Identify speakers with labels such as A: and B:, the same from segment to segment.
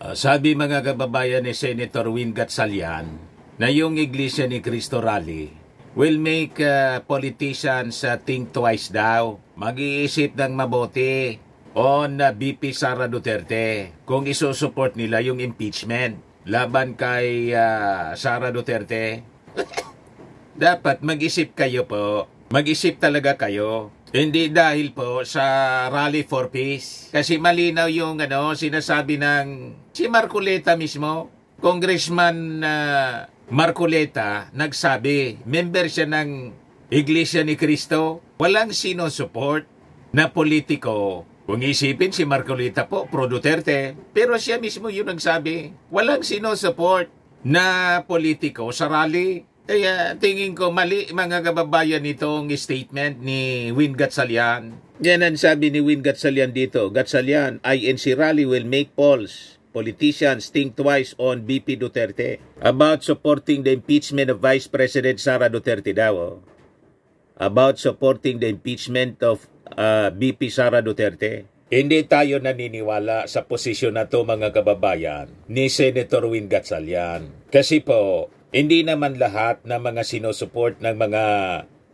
A: Sabi mga kababayan ni Senator Win Gatchalian na yung Iglesia ni Cristo Rally will make politicians think twice daw. Mag-iisip ng mabuti on BP Sara Duterte kung isusupport nila yung impeachment laban kay Sara Duterte. Dapat mag-isip kayo po. Mag-isip talaga kayo. Hindi dahil po sa Rally for Peace. Kasi malinaw yung sinasabi ng si Marcoleta mismo. Congressman Marcoleta nagsabi, member siya ng Iglesia ni Cristo. Walang sinusupport na politiko. Kung isipin si Marcoleta po, pro Duterte. Pero siya mismo yung nagsabi, walang sinusupport na politiko sa rally. Kaya tingin ko mali mga kababayan itong statement ni Win Gatchalian. Yan ang sabi ni Win Gatchalian dito. Gatchalian, INC rally will make polls. Politicians think twice on BP Duterte about supporting the impeachment of Vice President Sara Duterte daw. About supporting the impeachment of BP Sara Duterte. Hindi tayo naniniwala sa posisyon na to mga kababayan ni Senator Win Gatchalian. Kasi po, hindi naman lahat ng mga sinusupport ng mga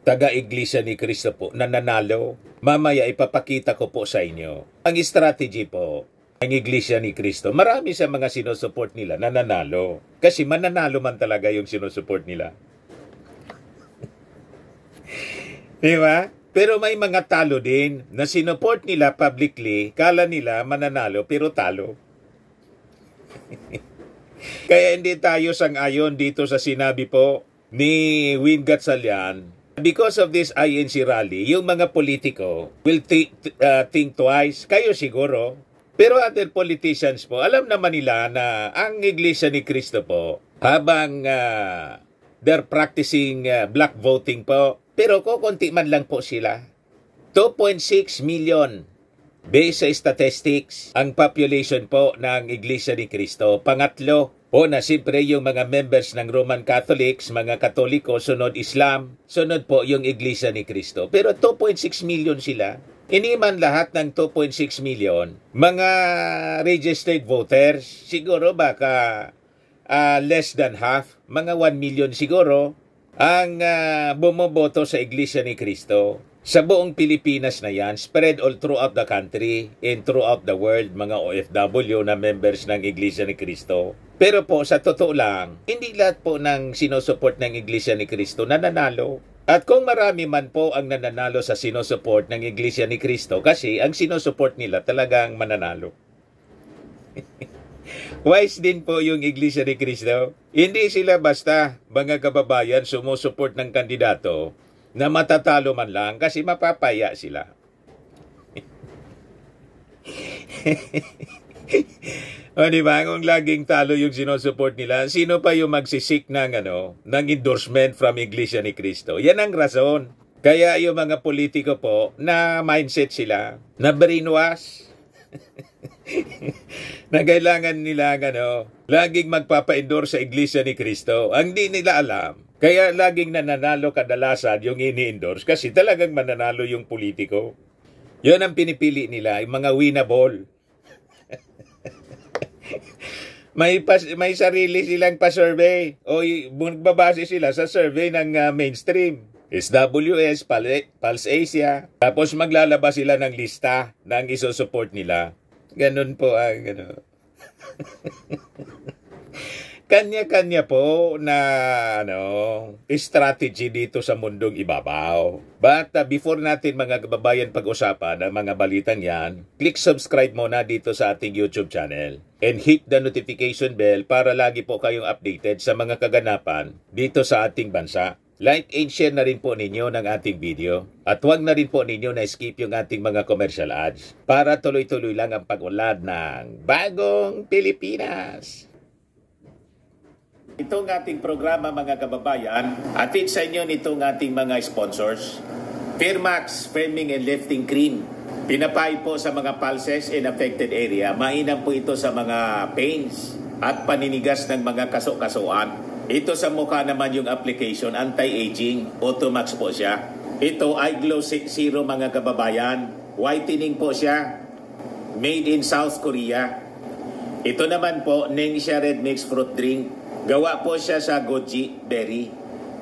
A: taga-Iglesia ni Cristo po na nanalo. Mamaya ipapakita ko po sa inyo ang strategy po ng Iglesia ni Cristo. Marami sa mga sinusupport nila na nanalo. Kasi mananalo man talaga yung sinusupport nila. Diba? Pero may mga talo din na sinupport nila publicly, kala nila mananalo pero talo. Kaya hindi tayo sang-ayon dito sa sinabi po ni Win Gatchalian. Because of this INC rally, yung mga politiko will think twice. Kayo siguro. Pero other politicians po, alam naman nila na ang Iglesia ni Cristo po, habang they're practicing black voting po, pero kukunti man lang po sila. 2.6 million. Based sa statistics, ang population po ng Iglesia ni Cristo. Pangatlo, na siyempre yung mga members ng Roman Catholics, mga Katoliko, sunod Islam, sunod po yung Iglesia ni Cristo. Pero 2.6 million sila. Hindi man lahat ng 2.6 million, mga registered voters, siguro baka less than half, mga 1 million siguro, ang bumoboto sa Iglesia ni Cristo. Sa buong Pilipinas na yan, spread all throughout the country and throughout the world, mga OFW na members ng Iglesia ni Cristo. Pero po, sa totoo lang, hindi lahat po ng sinusupport ng Iglesia ni Cristo nananalo. At kung marami man po ang nananalo sa sinusupport ng Iglesia ni Cristo, kasi ang sinusupport nila talagang mananalo. Wise din po yung Iglesia ni Cristo. Hindi sila basta, mga kababayan, sumusupport ng kandidato na matatalo man lang kasi mapapaya sila. O diba, kung laging talo yung sinusupport nila, sino pa yung magsisik ng, ng endorsement from Iglesia ni Cristo? Yan ang rason. Kaya yung mga politiko po, na mindset sila, na brainwash, na kailangan nila, laging magpapa-endorse sa Iglesia ni Cristo. Ang di nila alam, kaya laging nananalo kadalasan yung ini-endorse kasi talagang mananalo yung politiko. Yun ang pinipili nila, yung mga winnable. may sarili silang pa-survey o magbabase sila sa survey ng mainstream. SWS, Pulse Asia. Tapos maglalabas sila ng lista ng isusupport nila. Ganun po ang Kanya-kanya po na strategy dito sa mundong ibabaw. But before natin mga kababayan pag-usapan ang mga balitang yan, click subscribe muna dito sa ating YouTube channel and hit the notification bell para lagi po kayong updated sa mga kaganapan dito sa ating bansa. Like and share na rin po ninyo ng ating video at huwag na rin po ninyo na skip yung ating mga commercial ads para tuloy-tuloy lang ang pag-unlad ng Bagong Pilipinas. Itong ating programa mga kababayan, atid sa inyo nitong ating mga sponsors. Firmax Firming and Lifting Cream. Pinapay po sa mga pulses in affected area. Mainam po ito sa mga pains at paninigas ng mga kaso-kasuan. Ito sa mukha naman yung application, anti-aging, Automax po siya. Ito ay Glow Zero mga kababayan. Whitening po siya. Made in South Korea. Ito naman po, Nengxia Red Mixed Fruit Drink. Gawa po siya sa goji berry.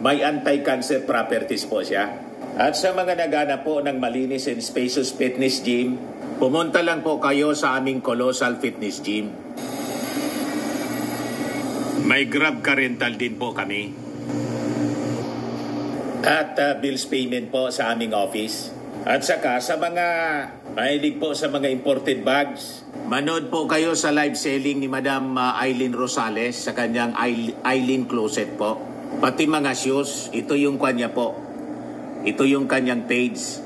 A: May anti-cancer properties po siya. At sa mga nagana po ng malinis and spacious fitness gym, pumunta lang po kayo sa aming Colossal Fitness Gym. May Grab car rental din po kami. At bills payment po sa aming office. At saka sa mga mahilig po sa mga imported bags, manood po kayo sa live selling ni Madam Eileen Rosales sa kanyang Eileen Closet po. Pati mga shoes, ito yung kanya po. Ito yung kanyang page.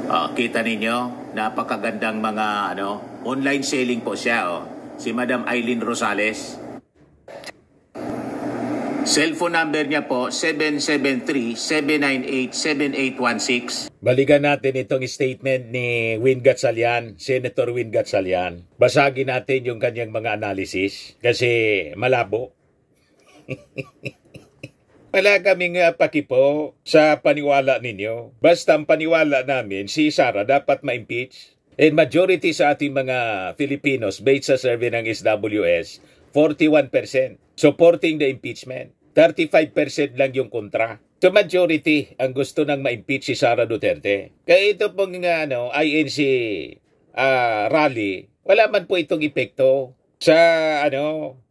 A: Kita ninyo, napakagandang mga online selling po siya. Si Madam Eileen Rosales. Cellphone number niya po, 773-798-7816. Balikan natin itong statement ni Win Gatchalian, Senator Win Gatchalian. Basagin natin yung kanyang mga analysis kasi malabo. Wala kaming pakipo sa paniwala ninyo. Basta ang paniwala namin, si Sara dapat ma-impeach. And majority sa ating mga Filipinos, based sa survey ng SWS, 41% supporting the impeachment. 35% lang yung kontra. So majority ang gusto nang ma-impeach si Sara Duterte. Kaya ito pong INC rally, wala man po itong epekto sa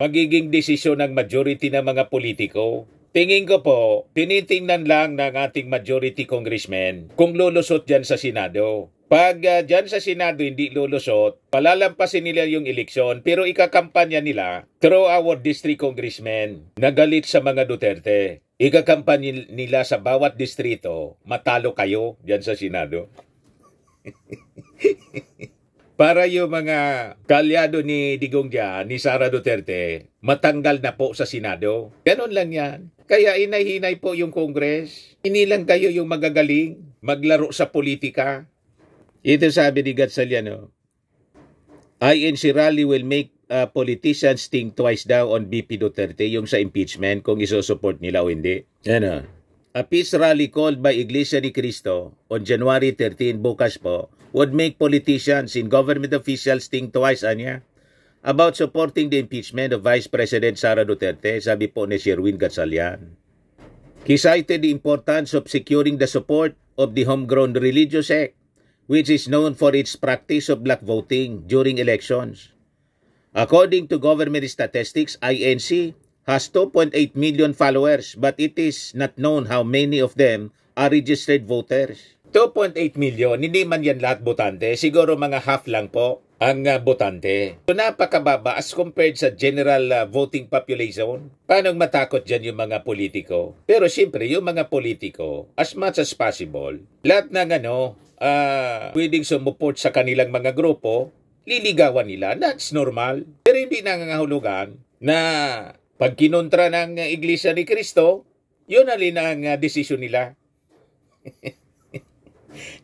A: magiging desisyon ng majority ng mga politiko. Tingin ko po, tinitingnan lang ng ating majority congressmen kung lulusot dyan sa Senado. Pag dyan sa Senado hindi lulusot, palalampasin nila yung eleksyon pero ikakampanya nila through our district congressmen na galit sa mga Duterte. Ikakampanya nila sa bawat distrito, matalo kayo dyan sa Senado. Para yung mga kalyado ni Digong dyan, ni Sara Duterte, matanggal na po sa Senado. Ganon lang yan. Kaya inay-hinay po yung Congress. Hindi lang kayo yung magagaling, maglaro sa politika. Ito sabi ni Gatchalian, INC rally will make politicians think twice daw on BP Duterte, yung sa impeachment, kung isusupport nila o hindi. A peace rally called by Iglesia ni Cristo on January 13, bukas po, would make politicians and government officials think twice, about supporting the impeachment of Vice President Sara Duterte, sabi po ni Sherwin Gatchalian. He cited the importance of securing the support of the homegrown religious sect, which is known for its practice of black voting during elections. According to government statistics, INC has 2.8 million followers, but it is not known how many of them are registered voters. 2.8 million, hindi man yan lahat botante. Siguro mga half lang po ang botante. So napakababa as compared sa general voting population. Paano matakot dyan yung mga politiko? Pero siyempre, yung mga politiko, as much as possible, lahat ng pwedeng sumuport sa kanilang mga grupo, liligawan nila. That's normal. Pero hindi nangangahulugan na pag kinontra ng Iglesia ni Cristo, yun alin ang desisyon nila.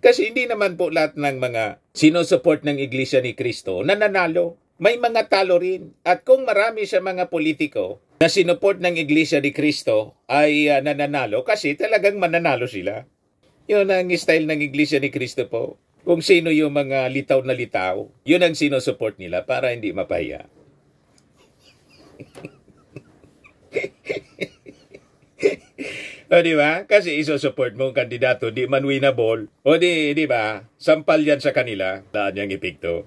A: Kasi hindi naman po lahat ng mga sinusupport ng Iglesia ni Cristo nananalo. May mga talo rin. At kung marami sa mga politiko na sinuport ng Iglesia ni Cristo ay nananalo, kasi talagang mananalo sila. Yun ang style ng Iglesia ni Cristo po. Kung sino yung mga litaw na litaw, yun ang sinusupport nila para hindi mapahiya. O diba? Kasi isusupport mo ang kandidato, di man winnable. O di ba? Sampal yan sa kanila. Daan niyang epekto.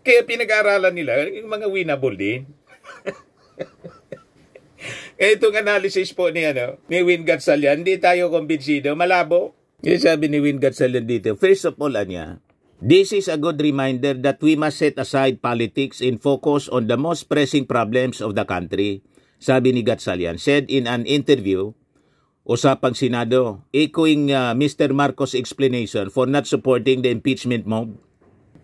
A: Kaya pinag-aaralan nila, yung mga winnable din. Kaya itong analysis po ni Win Gatchalian, hindi tayo kumbinsido, malabo. Yung sabi ni Win Gatchalian dito, first of all, this is a good reminder that we must set aside politics and focus on the most pressing problems of the country. Sabi ni Gatchalian, said in an interview, usapang Senado, echoing Mr. Marcos' explanation for not supporting the impeachment mob.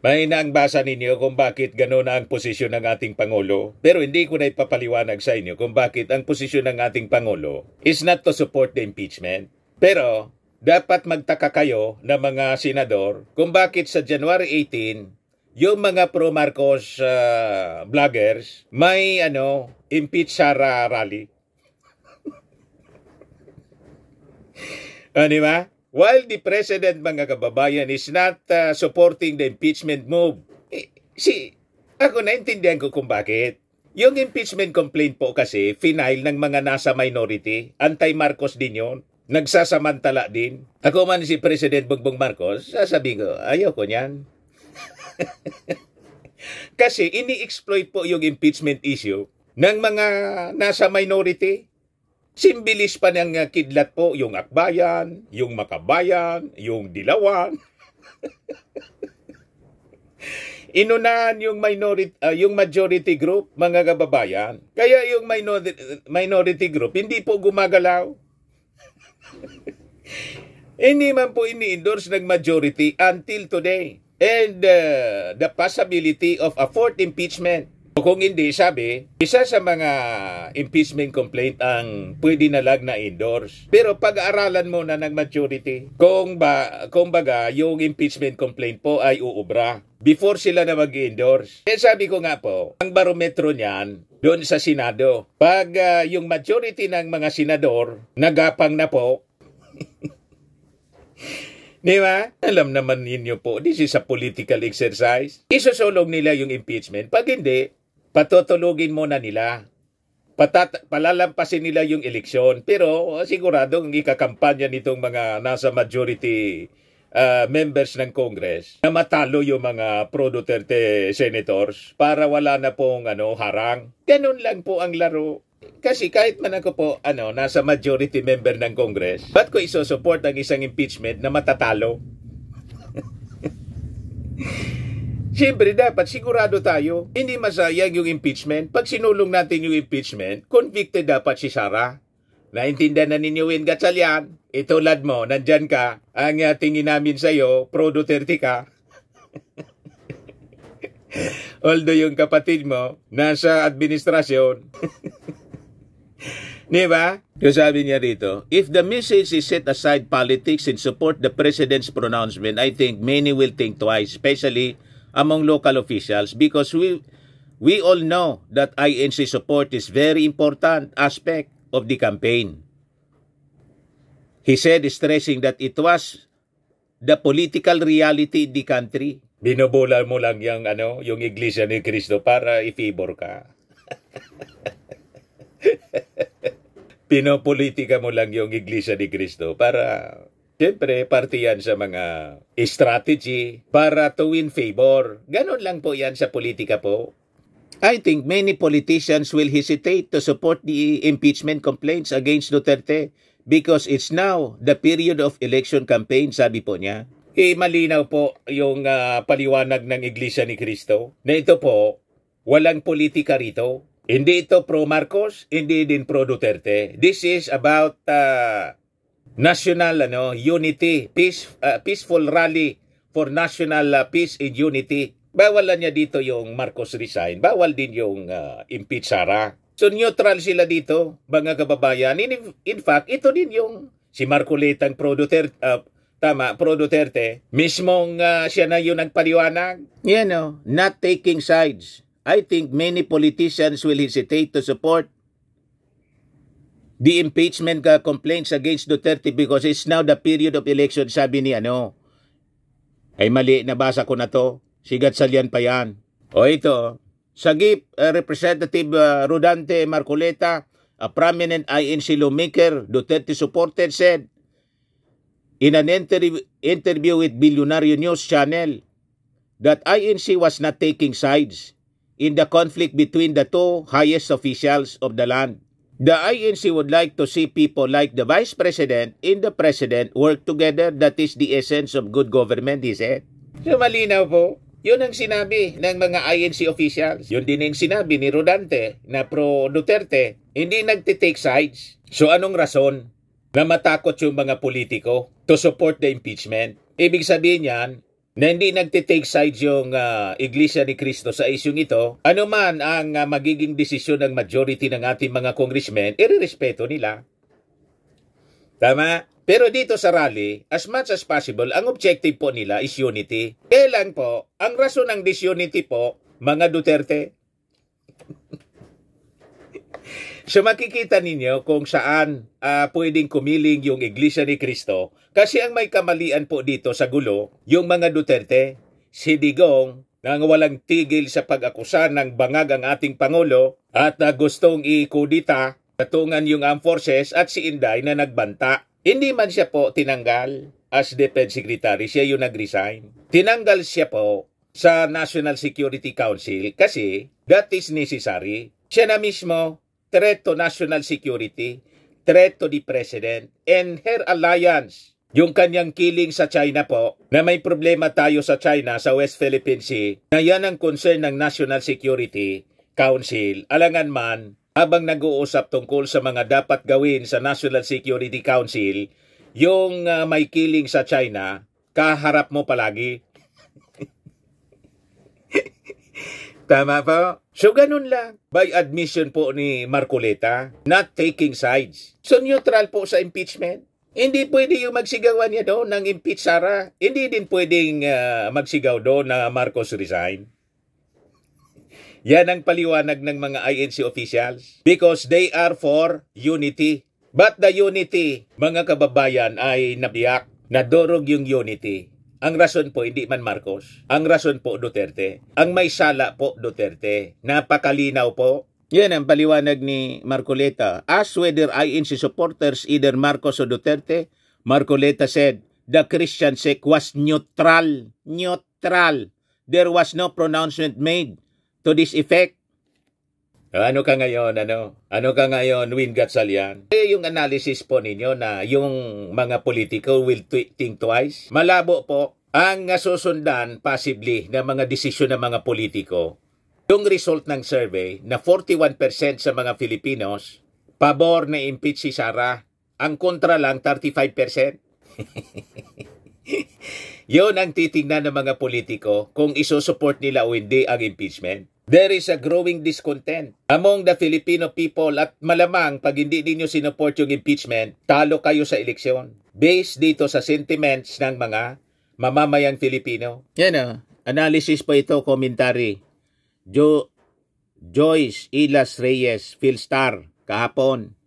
A: May ang basa ninyo kung bakit gano'n ang posisyon ng ating Pangulo. Pero hindi ko na ipapaliwanag sa inyo kung bakit ang posisyon ng ating Pangulo is not to support the impeachment. Pero dapat magtaka kayo na mga senador kung bakit sa January 18, yung mga pro-Marcos vloggers may impeach Sara rally. Diba? While the president, mga kababayan, is not supporting the impeachment move, si Ako naintindihan ko kung bakit. Yung impeachment complaint po kasi, final ng mga nasa minority, anti-Marcos din yun. Nagsasamantala din. Ako man si President Bongbong Marcos, sasabihin ko, ayoko niyan. Kasi ini-exploit po yung impeachment issue ng mga nasa minority. Simbilis pa ng kidlat po yung Akbayan, yung Makabayan, yung Dilawan. Inunahan yung yung majority group, mga kababayan. Kaya yung minority group hindi po gumagalaw. Hindi man po ini-endorse ng majority until today. And the possibility of a fourth impeachment. Kung hindi, sabi, isa sa mga impeachment complaint ang pwede na lang na endorse. Pero pag-aaralan muna ng majority kung baga yung impeachment complaint po ay uubra before sila na mag-endorse. Kaya sabi ko nga po, ang barometro niyan doon sa Senado, pag yung majority ng mga senador nagapang na po, di ba? Alam naman ninyo po, this is a political exercise. Isusulong nila yung impeachment. Pag hindi, patutulugin muna nila. Palalampasin nila yung eleksyon. Pero siguradong ikakampanya nitong mga nasa majority members ng Congress na matalo yung mga pro-Duterte senators para wala na pong harang. Ganun lang po ang laro. Kasi kahit man ako po nasa majority member ng Congress, ba't ko isusupport ang isang impeachment na matatalo? Siyempre dapat sigurado tayo, hindi masayang yung impeachment. Pag sinulong natin yung impeachment, convicted dapat si Sara. Naintindihan na ninyo, Win Gatchalian. Itulad mo, nandyan ka, ang tingin namin sa'yo, pro-Duterte ka. Although yung kapatid mo, nasa administrasyon. Diba? Yung sabi niya dito, if the message is set aside politics and support the president's pronouncement, I think many will think twice, especially among local officials, because we all know that INC support is very important aspect of the campaign. He said, stressing that it was the political reality in the country. Binobola mo lang yung Iglesia ni Cristo para i-favor ka. Pinopolitika mo lang yung Iglesia ni Cristo para, siyempre, parte yan sa mga strategy para to win favor. Ganon lang po yan sa politika po. I think many politicians will hesitate to support the impeachment complaints against Duterte because it's now the period of election campaign, sabi po niya. Malinaw po yung paliwanag ng Iglesia ni Cristo na ito po, walang politika rito. Hindi ito pro-Marcos, hindi din pro-Duterte. This is about national unity, peaceful rally for national peace and unity. Bawal niya dito yung Marcos resign. Bawal din yung impeach Sara. So neutral sila dito, mga kababayan. In fact, ito din yung si Marcoletang pro-Duterte, pro-Duterte. Mismong siya na yung nagpaliwanag. Not taking sides. I think many politicians will hesitate to support the impeachment complaints against Duterte because it's now the period of election, sabi ni ay mali, nabasa ko na to. Si Gatchalian pa yan. O ito, Sagip Representative Rodante Marcoleta, a prominent INC lawmaker, Duterte supporter, said in an interview with Billionario News Channel that INC was not taking sides in the conflict between the two highest officials of the land. The INC would like to see people like the Vice President and the President work together. That is the essence of good government, he said. So malinaw po, yun ang sinabi ng mga INC officials. Yun din ang sinabi ni Rodante na pro-Duterte, hindi nagtitake sides. So anong rason na matakot yung mga politiko to support the impeachment? Ibig sabihin yan, na hindi nagtitake sides yung Iglesia ni Cristo sa isyong ito, ano man ang magiging desisyon ng majority ng ating mga congressmen, irerespeto nila. Tama? Pero dito sa rally, as much as possible, ang objective po nila is unity. Kailan po, ang rason ng disunity po, mga Duterte. So makikita ninyo kung saan pwedeng kumiling yung Iglesia ni Cristo. Kasi ang may kamalian po dito sa gulo, yung mga Duterte, si Digong nang walang tigil sa pag-akusa ng bangag ang ating Pangulo at gustong ikudita patungan yung armed forces at si Inday na nagbanta. Hindi man siya po tinanggal as Defense Secretary, siya yung nag-resign. Tinanggal siya po sa National Security Council kasi that is necessary. Siya na mismo threat to national security, threat to the President and her alliance. Yung kanyang killing sa China po, na may problema tayo sa China, sa West Philippine Sea, na yan ang concern ng National Security Council. Alangan man, habang nag-uusap tungkol sa mga dapat gawin sa National Security Council, yung may killing sa China, kaharap mo palagi. Tama po? So ganun lang. By admission po ni Marcoleta, not taking sides. So neutral po sa impeachment. Hindi pwede yung magsigawan niya doon ng impeach Sara. Hindi din pwedeng magsigaw doon na Marcos resign. Yan ang paliwanag ng mga INC officials. Because they are for unity. But the unity, mga kababayan, ay nabiyak. Nadurog yung unity. Ang rason po, hindi man Marcos. Ang rason po, Duterte. Ang may sala po, Duterte. Napakalinaw po. Yan ang paliwanag ni Marcoleta. Asked whether INC supporters either Marcos o Duterte, Marcoleta said, the Christian sect was neutral. Neutral. There was no pronouncement made to this effect. Ano ka ngayon, Ano ka ngayon, Win Gatsalian? Yung analysis po ninyo na yung mga politiko will think twice. Malabo po ang susundan possibly na mga desisyon ng mga politiko. Yung result ng survey na 41% sa mga Filipinos pabor na impeach si Sara, ang kontra lang 35%. Yun ang titingnan ng mga politiko kung isusupport nila o hindi ang impeachment. There is a growing discontent among the Filipino people at malamang pag hindi ninyo sinupport yung impeachment, talo kayo sa eleksyon. Based dito sa sentiments ng mga mamamayang Filipino. Yan analysis po ito, commentary. Joyce Ilas Reyes, Philstar, kahapon.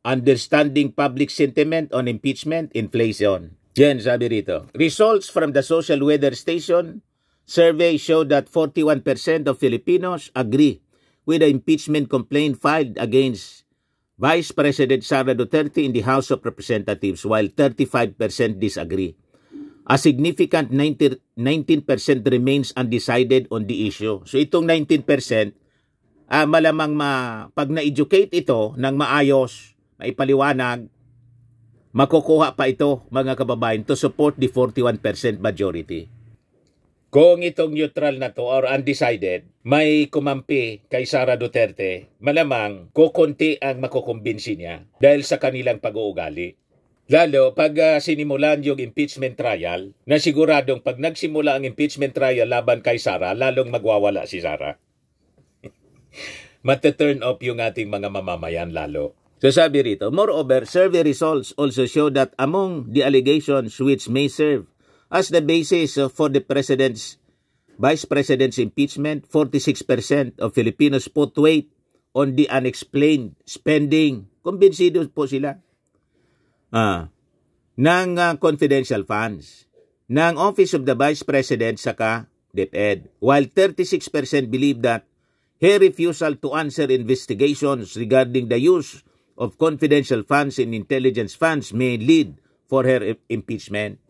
A: Understanding public sentiment on impeachment, inflation. Yan, sabi rito. Results from the social weather station survey showed that 41% of Filipinos agree with the impeachment complaint filed against Vice President Sara Duterte in the House of Representatives, while 35% disagree. A significant 19% remains undecided on the issue. So itong 19%, malamang pag na-educate ito ng maayos, maipaliwanag, makukuha pa ito, mga kababayan, to support the 41% majority. Kung itong neutral na to or undecided, may kumampi kay Sara Duterte, malamang kukunti ang makukumbinsi niya dahil sa kanilang pag-uugali. Lalo pag sinimulan yung impeachment trial, na siguradong pag nagsimula ang impeachment trial laban kay Sara, lalong magwawala si Sara. Mata-turn off yung ating mga mamamayan lalo. So sabi rito, moreover, survey results also show that among the allegations which may serve as the basis for the Vice President's impeachment, 46% of Filipinos put weight on the unexplained spending. Kumbinsido po sila. Ng confidential funds ng Office of the Vice President saka DepEd, while 36% believe that her refusal to answer investigations regarding the use of confidential funds and intelligence funds may lead for her impeachment.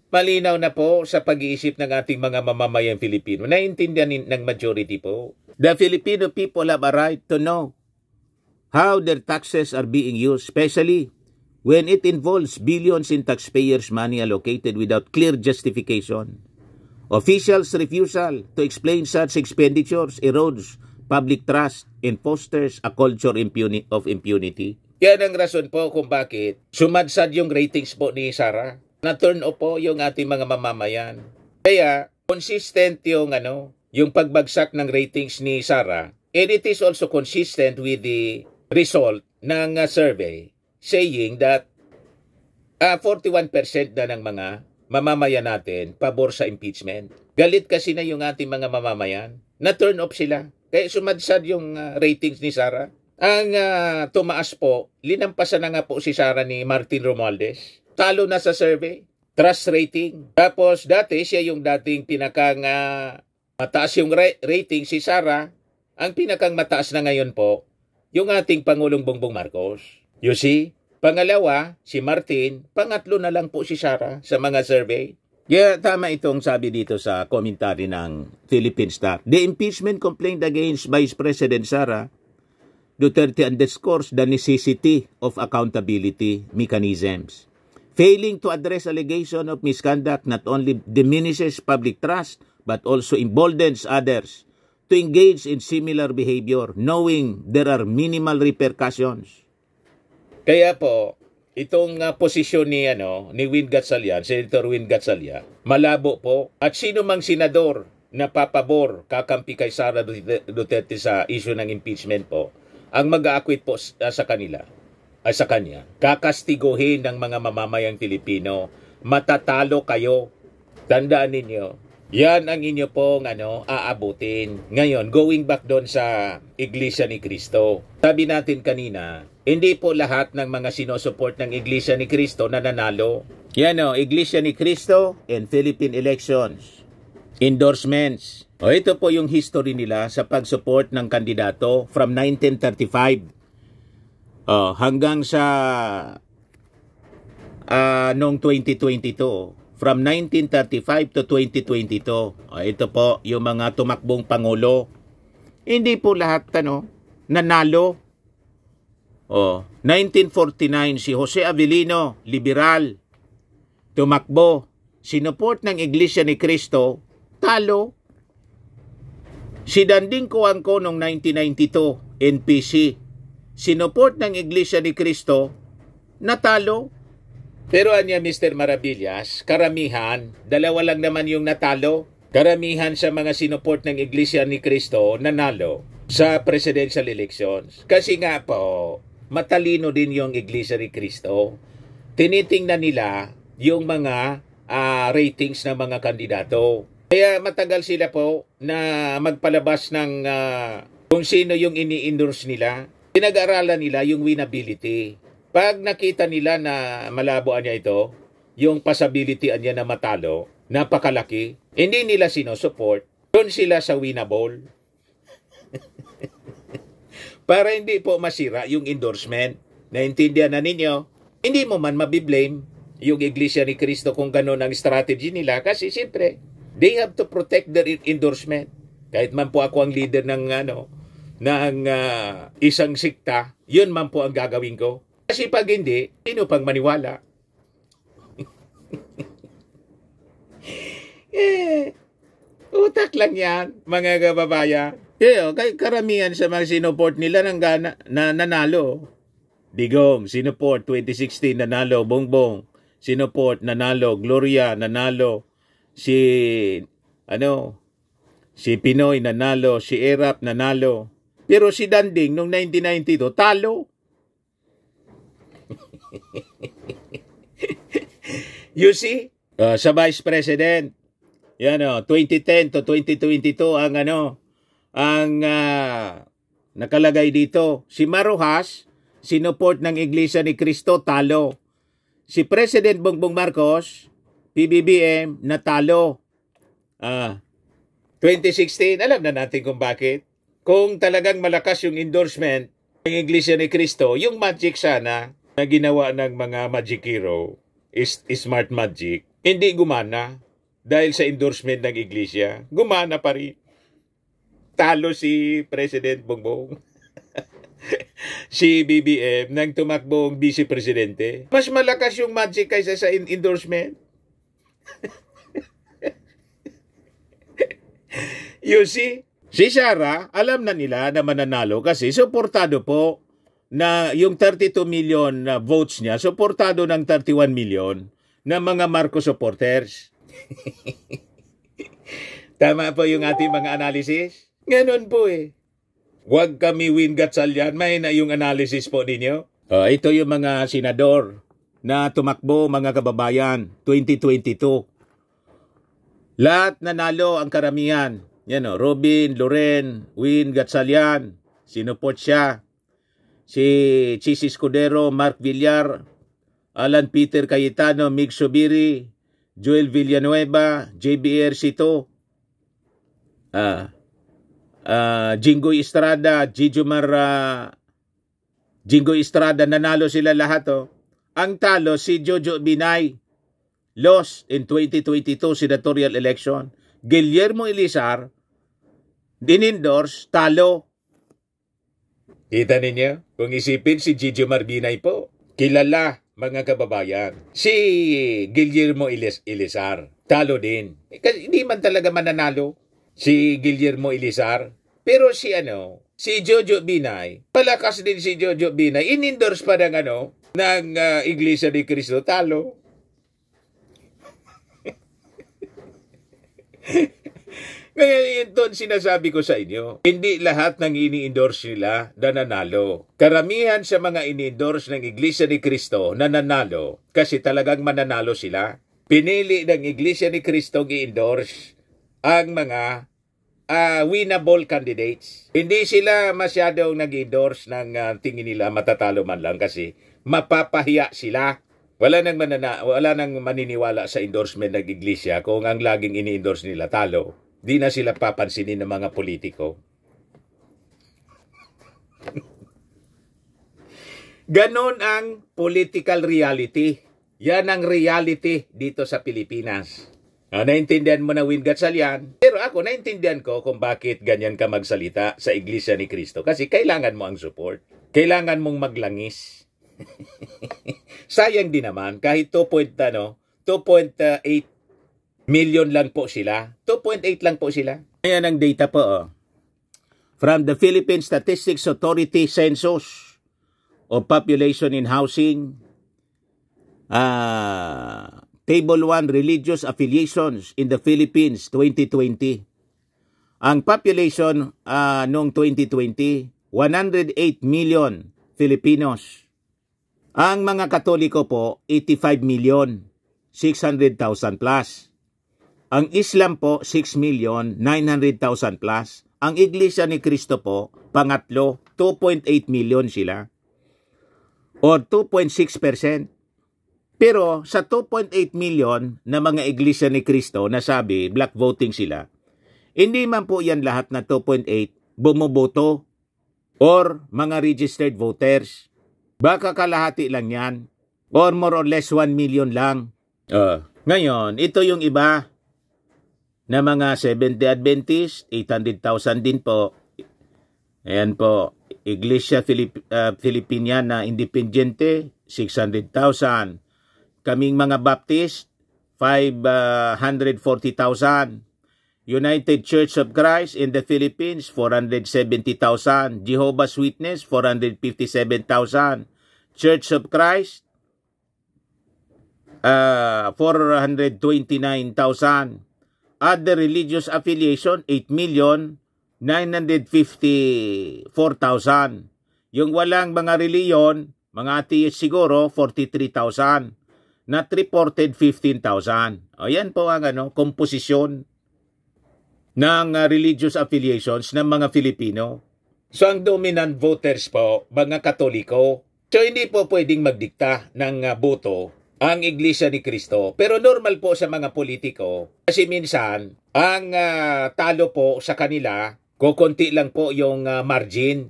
A: Malinaw na po sa pag-iisip ng ating mga mamamayang Filipino. Naiintindihan ng majority po. The Filipino people have a right to know how their taxes are being used, especially when it involves billions in taxpayers' money allocated without clear justification. Officials' refusal to explain such expenditures erodes public trust and fosters a culture of impunity. Yan ang rason po kung bakit sumadsad yung ratings po ni Sara. Na-turn off po yung ating mga mamamayan. Kaya consistent yung yung pagbagsak ng ratings ni Sara, and it is also consistent with the result ng survey saying that 41% na ng mga mamamayan natin pabor sa impeachment. Galit kasi na yung ating mga mamamayan. Na-turn off sila. Kaya sumadsad yung ratings ni Sara. Ang tumaas po, linampasan na nga po si Sara ni Martin Romualdez. Talo na sa survey. Trust rating. Tapos dati siya yung dating pinakang Mataas yung rating si Sara. Ang pinakang mataas na ngayon po, yung ating Pangulong Bongbong Marcos. You see? Pangalawa, si Martin. Pangatlo na lang po si Sara sa mga survey. Yeah, tama itong sabi dito sa commentary ng Philippine Star. The impeachment complaint against Vice President Sara Duterte underscores the necessity of accountability mechanisms. Failing to address allegation of misconduct not only diminishes public trust but also emboldens others to engage in similar behavior knowing there are minimal repercussions. Kaya po, itong posisyon ni Win Gatchalian, Senator Win Gatchalian, malabo po. At sino mang senador na papabor, kakampi kay Sara Duterte sa issue ng impeachment po, ang mag-aakwit po sa kanila, sa kanya, kakastiguhin ng mga mamamayang Pilipino, matatalo kayo. Tandaan ninyo, yan ang inyo pong aabutin. Ngayon, going back doon sa Iglesia ni Cristo. Sabi natin kanina, hindi po lahat ng mga sinusupport ng Iglesia ni Cristo na nanalo. Yan Iglesia ni Cristo and Philippine elections. Endorsements. Ito po yung history nila sa pag-support ng kandidato from 1935 hanggang sa noong 2022. From 1935 to 2022. Ito po yung mga tumakbong pangulo. Hindi po lahat nanalo. 1949 si Jose Avellino, liberal, tumakbo. Sinuport ng Iglesia ni Cristo, talo. Si Danding Coangco noong 1992, NPC, sinuport ng Iglesia ni Cristo, natalo. Pero anya Mr. Maravillas, karamihan, dalawa lang naman yung natalo. Karamihan sa mga sinuport ng Iglesia ni Cristo, nanalo sa presidential elections. Kasi nga po, matalino din yung Iglesia ni Cristo. Tinitingnan nila yung mga ratings ng mga kandidato. Kaya matagal sila po na magpalabas ng kung sino yung ini-endorse nila. Pinag-aralan nila yung winnability. Pag nakita nila na malaboan niya ito, yung possibility niya na matalo, napakalaki, hindi nila sinusupport, doon sila sa winnable. Para hindi po masira yung endorsement. Naintindihan na ninyo? Hindi mo man mabiblame yung Iglesia ni Cristo kung gano'n ang strategy nila kasi siyempre, they have to protect their endorsement. Kahit man po ako ang leader ng isang sikta, yun man po ang gagawin ko. Kasi pag hindi, sino pang maniwala? Utak lang yan, mga kababayan. Kay karamihan sa mga sinuport nila na nanalo. Digong, sinuport 2016, nanalo. Bongbong, sinuport, nanalo. Gloria, nanalo. Si Pinoy, nanalo. Si Erap, nanalo. Pero si Danding, noong 1992, talo. You see? Sa Vice President, 2010 to 2022 ang nakalagay dito. Si Maruhas, sinuport ng Iglesia ni Cristo, talo. Si President Bongbong Marcos, PBBM, natalo. 2016, alam na natin kung bakit. Kung talagang malakas yung endorsement ng Iglesia ni Cristo, yung magic sana na ginawa ng mga magic hero, smart magic, hindi gumana dahil sa endorsement ng Iglesia. Gumana pa rin. Talo si President Bongbong. Si BBM nang tumakbong vice presidente. Mas malakas yung magic kaysa sa endorsement. You see? Si Sara, alam na nila na mananalo kasi suportado po na yung 32 million na votes niya, suportado ng 31 million na mga Marcos supporters. Tama po yung ating mga analysis? Ganon po eh. Huwag kami Win Gatchalian, may na yung analysis po ninyo. Ito yung mga senador na tumakbo, mga kababayan, 2022. Lahat nanalo ang karamihan. Robin, Loren, Win Gatchalian, sinuport siya. Si Chis Escudero, Mark Villar, Alan Peter Cayetano, Mig Subiri, Joel Villanueva, JBR Cito. Jinggoy Estrada, Jinggoy Estrada, nanalo sila lahat. Ang talo si Jojo Binay, lost in 2022 senatorial election. Guillermo Elizar, dinendorse, talo. Kita ninyo? Kung isipin si Gigi Marbinay po, kilala mga kababayan. Si Guillermo Elizar, talo din. Kasi hindi man talaga mananalo si Guillermo Elizar. Pero si Jojo Binay, palakas din si Jojo Binay, in-endorse pa ng Iglesia ni Cristo, talo. Kaya yun doon sinasabi ko sa inyo, hindi lahat ng ini-endorse nila nananalo. Karamihan sa mga ini-endorse ng Iglesia ni Cristo nananalo kasi talagang mananalo sila. Pinili ng Iglesia ni Cristo i-endorse ang mga winnable candidates. Hindi sila masyadong nag-endorse ng tingin nila matatalo man lang kasi mapapahiya sila. Wala nang maniniwala sa endorsement ng Iglesia kung ang laging ini-endorse nila talo. Di na sila papansinin ng mga politiko. Ganon ang political reality. Yan ang reality dito sa Pilipinas. Naintindihan mo na Win Gatchalian. Pero ako, naintindihan ko kung bakit ganyan ka magsalita sa Iglesia ni Cristo. Kasi kailangan mo ang support. Kailangan mong maglangis. Sayang din naman, kahit 2.8 million lang po sila. 2.8 lang po sila. Ayan ang data po. From the Philippine Statistics Authority Census of Population in Housing. Table 1, Religious Affiliations in the Philippines 2020. Ang population noong 2020, 108 million Filipinos. Ang mga Katoliko po, 85 million, 600,000 plus. Ang Islam po, 6,900,000 plus. Ang Iglesia ni Cristo po, pangatlo, 2.8 million sila. Or 2.6%. Pero sa 2.8 million na mga Iglesia ni Cristo na sabi, black voting sila, hindi man po yan lahat na 2.8 bumoboto or mga registered voters. Baka kalahati lang yan. Or more or less 1 million lang. Ngayon, ito yung iba na mga Seventh-day Adventist, 800,000 din po. Ayan po, Iglesia Filipiniana Independiente, 600,000. Kaming mga Baptist, 540,000. United Church of Christ in the Philippines, 470,000. Jehovah's Witness, 457,000. Church of Christ, 429,000. Other religious affiliation, 8,954,000. Yung walang mga reliyon, mga atheist siguro, 43,000. Not reported, 15,000. O yan po ang komposisyon ng religious affiliations ng mga Filipino. So ang dominant voters po, mga Katoliko. So hindi po pwedeng magdikta ng boto ang Iglesia ni Cristo. Pero normal po sa mga politiko kasi minsan ang talo po sa kanila, kukunti lang po yung margin.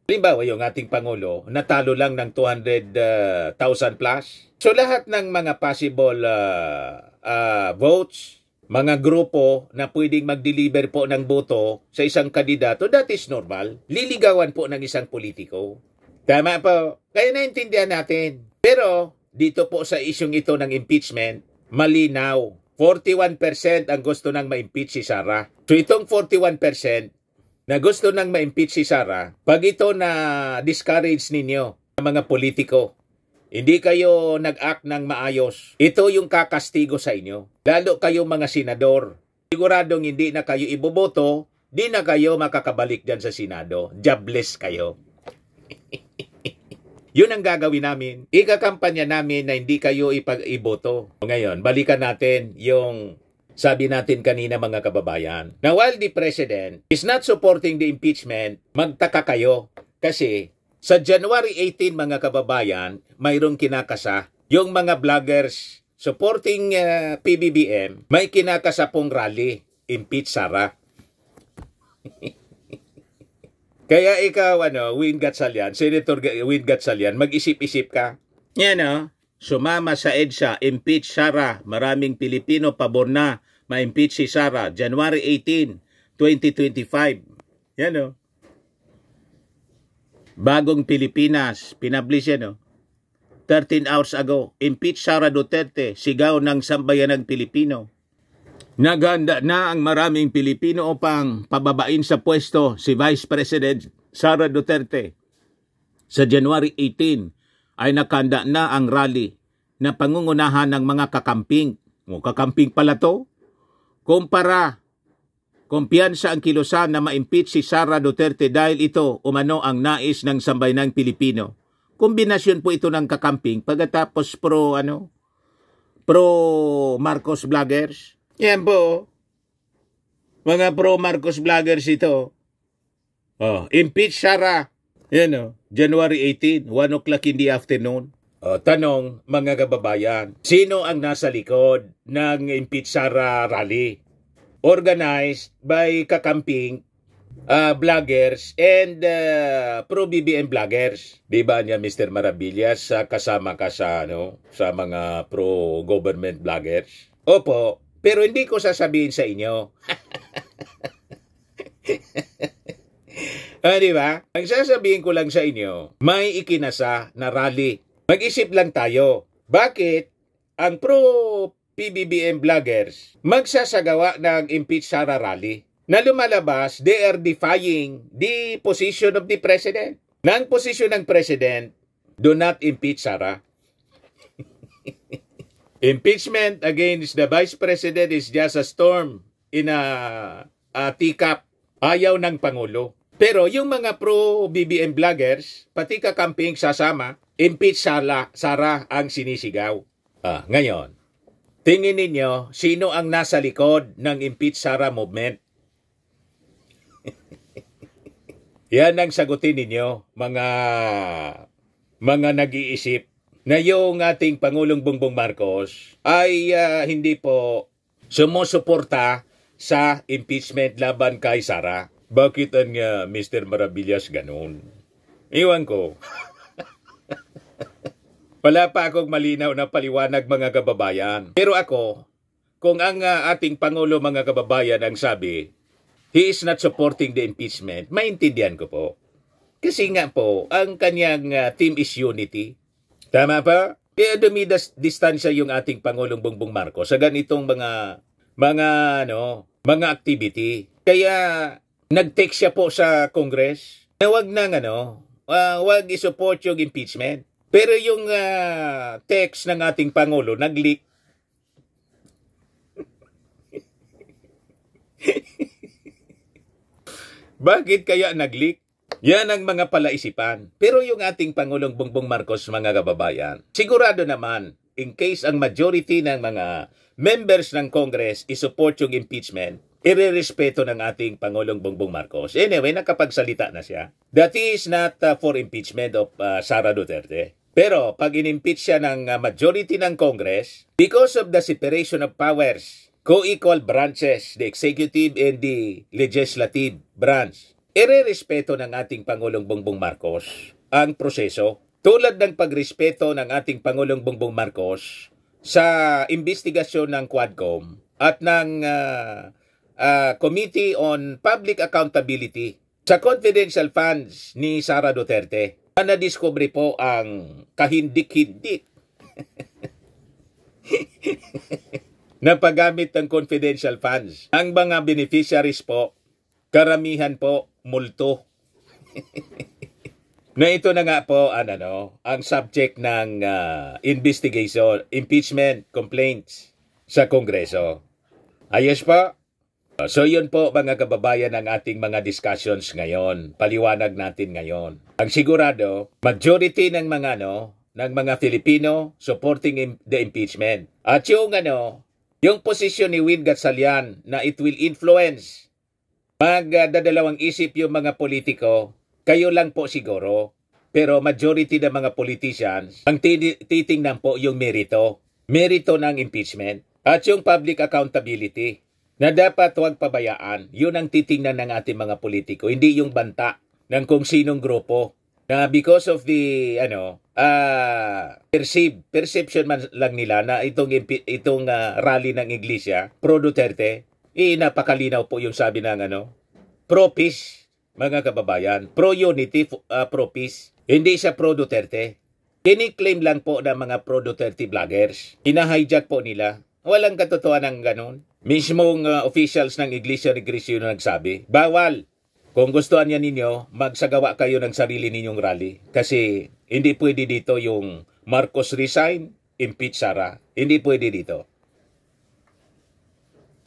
A: Halimbawa yung ating Pangulo, natalo lang ng 200,000 plus. So lahat ng mga possible votes, mga grupo na pwedeng mag-deliver po ng boto sa isang kandidato, that is normal. Liligawan po ng isang politiko. Tama po. Kaya naintindihan natin. Pero dito po sa isyong ito ng impeachment, malinaw. 41% ang gusto nang ma-impeach si Sara. So itong 41% na gusto nang ma-impeach si Sara, pag ito na discourage ninyo ng mga politiko, hindi kayo nag-act ng maayos, ito yung kakastigo sa inyo. Lalo kayo mga senador. Siguradong hindi na kayo iboboto, di na kayo makakabalik dyan sa Senado. Jobless kayo. Yun ang gagawin namin. Ikakampanya namin na hindi kayo iboto. Ngayon, balikan natin yung sabi natin kanina mga kababayan. Na while the President is not supporting the impeachment, magtaka kayo. Kasi sa January 18 mga kababayan, mayroong kinakasa. Yung mga vloggers supporting PBBM, may kinakasa pong rally, impeach Sara. Kaya ikaw, Win Gatchalian, Senator Win Gatchalian, mag-isip-isip ka. Yan, sumama sa EDSA, impeach Sara. Maraming Pilipino pabor na ma-impeach si Sara. January 18, 2025. Yan, Bagong Pilipinas, pinablis yan, 13 hours ago. Impeach Sara Duterte, sigaw ng sambayanang Pilipino. Naghanda na ang maraming Pilipino upang pababain sa pwesto si Vice President Sara Duterte. Sa January 18 ay nakahanda na ang rally na pangungunahan ng mga kakamping. Kakamping pala to? Kumpara, kumpiyansa ang kilusan na ma-impeach si Sara Duterte dahil ito umano ang nais ng sambayanang Pilipino. Kombinasyon po ito ng kakamping pagkatapos pro Marcos vloggers. Yan po. Mga pro Marcos vloggers ito. Impeach Sara. Yan January 18, 1 o'clock in the afternoon. Tanong mga kababayan, sino ang nasa likod ng impeach Sara rally? Organized by kakamping vloggers and pro-BBM vloggers. Di ba niya Mr. Maravillas kasama ka sa mga pro-government vloggers? Opo. Pero hindi ko sasabihin sa inyo. Di ba? Ang sasabihin ko lang sa inyo, may ikinasa na rally. Mag-isip lang tayo. Bakit ang pro-PBBM vloggers magsasagawa ng impeach Sara rally? Na lumalabas, they are defying the position of the president. Na ang posisyon ng president, do not impeach Sara. Impeachment against the Vice President is just a storm in a teacup. Ayaw ng Pangulo. Pero yung mga pro-BBM vloggers, pati kakamping sasama, impeach Sara ang sinisigaw. Ngayon, tingin ninyo, sino ang nasa likod ng impeach Sara movement? Yan ang sagutin ninyo, mga nag-iisip na yung ating Pangulong Bongbong Marcos ay hindi po sumusuporta sa impeachment laban kay Sara. Bakit ang Mr. Maravillas ganun? Iwan ko. Wala pa akong malinaw na paliwanag mga kababayan. Pero ako, kung ang ating Pangulo mga kababayan ang sabi, he is not supporting the impeachment, maintindihan ko po. Kasi nga po, ang kanyang team is unity. Tama pa? Kaya dumidistansya yung ating Pangulong Bongbong Marcos sa ganitong mga activity. Kaya nag-text siya po sa Congress na wag i-support yung impeachment. Pero yung text ng ating Pangulo nag-leak. Bakit kaya nag-leak? Yan ang mga palaisipan. Pero yung ating Pangulong Bongbong Marcos, mga kababayan, sigurado naman, in case ang majority ng mga members ng Congress isupport yung impeachment, irerespeto ng ating Pangulong Bongbong Marcos. Anyway, nakapagsalita na siya. That is not for impeachment of Sara Duterte. Pero pag in-impeach siya ng majority ng Congress, because of the separation of powers, co-equal branches, the executive and the legislative branch, irerespeto ng ating Pangulong Bongbong Marcos ang proseso. Tulad ng pagrespeto ng ating Pangulong Bongbong Marcos sa investigasyon ng Quadcom at ng Committee on Public Accountability sa confidential funds ni Sara Duterte. Na-discover po ang kahindik-hindik na paggamit ng confidential funds. Ang mga beneficiaries po, karamihan po, multo. Na ito na nga po, ang subject ng investigation, impeachment complaints sa Kongreso. Ayos po? So yun po mga kababayan ang ating mga discussions ngayon. Paliwanag natin ngayon. Ang sigurado, majority ng mga Filipino supporting the impeachment. At yung posisyon ni Win Gatchalian na it will influence magdadalawang isip yung mga politiko, kayo lang po siguro. Pero majority ng mga politicians, ang titingnan po yung merito ng impeachment at yung public accountability. na dapat huwag pabayaan. Yun ang titingnan ng ating mga politiko, hindi yung banta ng kung sinong grupo. Na because of the perception man lang nila na itong rally ng Iglesia pro Duterte, napakalinaw po yung sabi ng pro peace, mga kababayan, pro unity, pro peace. Hindi siya pro Duterte. Kini-claim lang po ng mga pro Duterte vloggers. Ina-hijack po nila. Walang katotohanan ng ganun. Mismong officials ng Iglesia ni Cristo yung nagsabi, bawal. Kung gustuhan niya ninyo, magsagawa kayo ng sarili ninyong rally. Kasi hindi pwede dito yung Marcos resign, impeach Sara. Hindi pwede dito.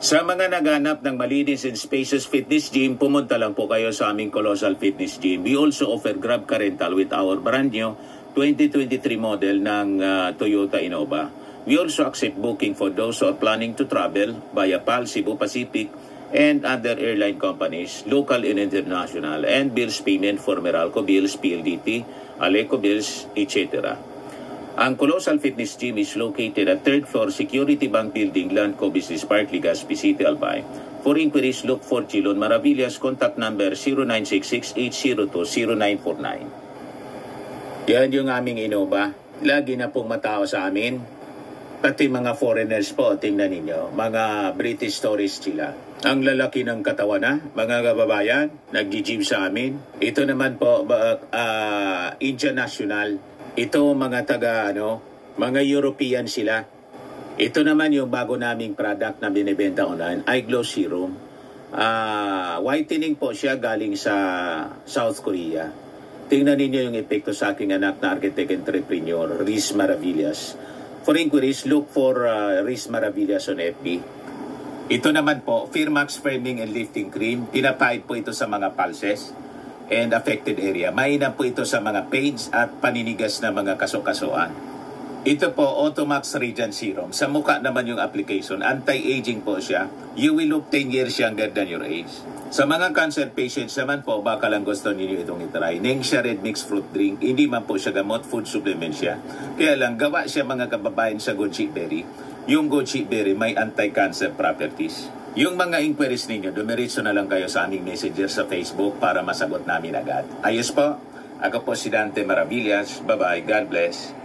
A: Sa mga naghanap ng malinis and spacious fitness gym, pumunta lang po kayo sa aming Colossal Fitness Gym. We also offer Grab Car Rental with our brand new 2023 model ng Toyota Innova. We also accept booking for those who are planning to travel via PAL, Cebu Pacific, and other airline companies, local and international, and bills payment for Meralco bills, PLDT, Aleco bills, etc. Ang Colossal Fitness Gym is located at 3rd floor Security Bank Building, Landco Business Park, Legazpi City, Albay. For inquiries, look for Chilon Maravillas, contact number 0966-802-0949. Yan yung aming Innova. Lagi na pong matao sa amin. Pati mga foreigners po, tingnan ninyo, mga British tourists sila. Ang lalaki ng katawan na, mga kababayan, nag-gym sa amin. Ito naman po, Indian National. Ito mga mga European sila. Ito naman yung bago naming product na binibenta online, iGlow Serum. Whitening po siya galing sa South Korea. Tingnan ninyo yung epekto sa aking anak na architect entrepreneur, Riz Maravillas. For inquiries, look for Riz Maravillas on FB. Ito naman po, Firmax Firming and Lifting Cream. Pinapahid po ito sa mga pulses and affected area. Mainam po ito sa mga pains at paninigas na mga kasukasuan. Ito po, Automax Radiant Serum. Sa mukha naman yung application. Anti-aging po siya. You will look 10 years younger than your age. Sa mga cancer patients naman po, baka lang gusto ninyo itong itry. Nengxia Red Mixed Fruit Drink. Hindi man po siya gamot, food supplement siya. Kaya lang, gawa siya mga kababayan sa goji berry. Yung goji berry may anti-cancer properties. Yung mga inquiries ninyo, dumiritso na lang kayo sa aming messenger sa Facebook para masagot namin agad. Ayos po. Ako po si Dante Maravillas. Bye-bye. God bless.